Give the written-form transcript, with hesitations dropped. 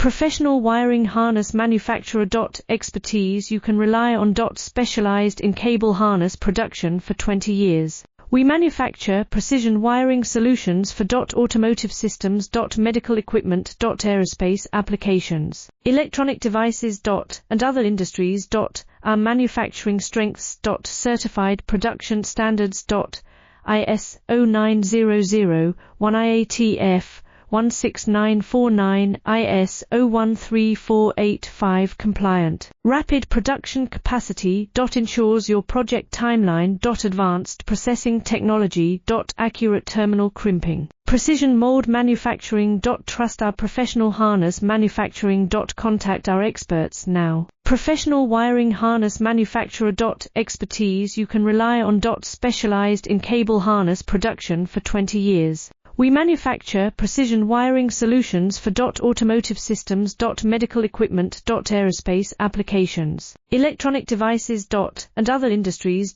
Professional wiring harness manufacturer. Expertise you can rely on. Specialized in cable harness production for 20 years. We manufacture precision wiring solutions for automotive systems, medical equipment, aerospace applications, electronic devices, and other industries. Our manufacturing strengths. Certified production standards. IS 0900-1IATF 16949 IS 013485 compliant. Rapid production capacity. Ensures your project timeline. Advanced processing technology. Accurate terminal crimping. Precision mold manufacturing. Trust our professional harness manufacturing. Contact our experts now. Professional wiring harness manufacturer. Expertise you can rely on. Specialized in cable harness production for 20 years. We manufacture precision wiring solutions for automotive systems, medical equipment, aerospace applications, electronic devices, and other industries.